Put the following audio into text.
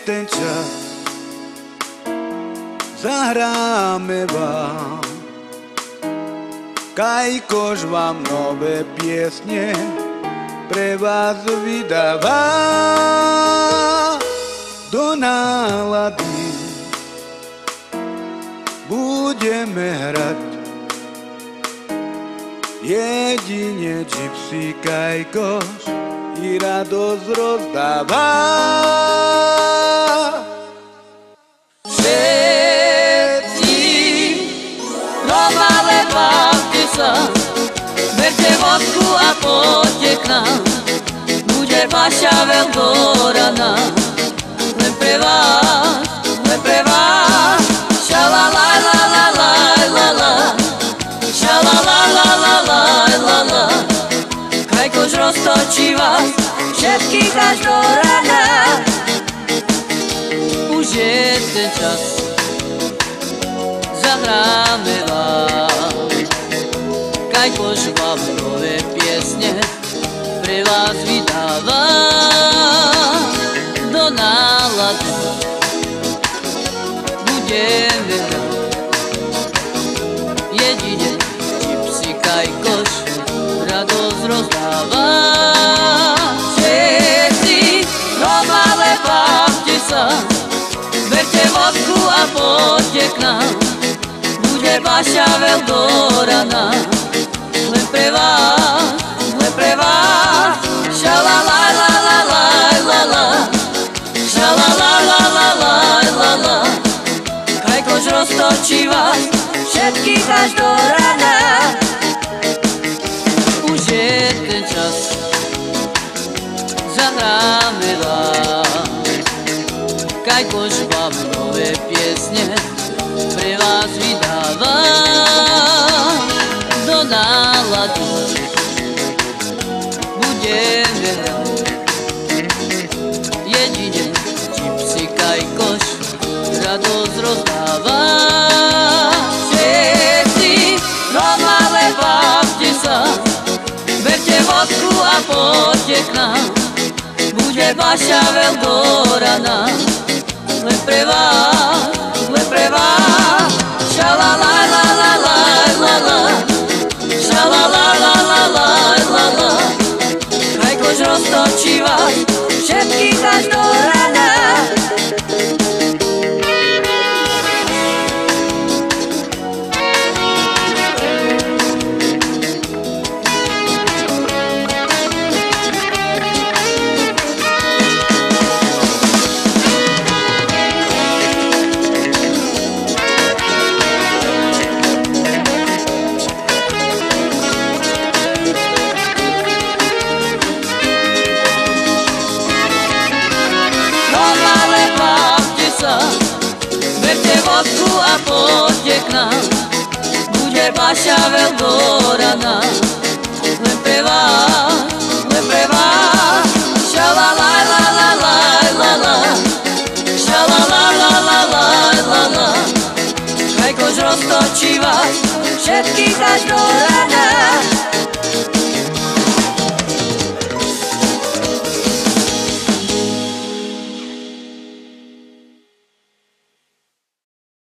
ten čas, zahráme vám. Kajkož vám nové piesne pre vás vydáva. Do nálady budeme hrať jedine Gypsy Kajkoš i radosť rozdáva. Všetci Romale, bavte sa, berte vodku a poďte k nám. Bude vaša Eldorana, len pre vás, len pre vás. Šalalalalalalala, šalalalalalalala. Kajkoš roztočí vás všetkých až do rana. Už je ten čas, zahráme vám. Kajkoš vám nové piesne pre vás vydáva. Do nálady budeme hrať jedine Gypsy Kajkoš radosť rozdáva. Všetci Romale, bavte sa, berte vodku a poďte k nám. Bude vaša Eldorana, len pre vás, len pre vás. Šalalalalalalala, šalalalalalalala. Kajkoš roztočí vás všetkých až do rana. Už je ten čas, zahráme vám. Kajkoš vám nové piesne pre vás vydáva. Do nálady budeme hrať jedine Gypsy Kajkoš radosť rozdáva. Všetci Romale, bavte sa, berte vodku a poďte k nám. Bude vaša Eldorana, len pre vás, len pre vás. Šalalalalalalala, šalalalalalalala. Kajkoš roztočí vás všetkých až do rana. Berte vodku a poďte k nám. Bude vaša Eldorana, len pre vás, len pre vás. Šalalalalalalala, šalalalalalalala. Kajkoš roztočí vás všetkých až do rana.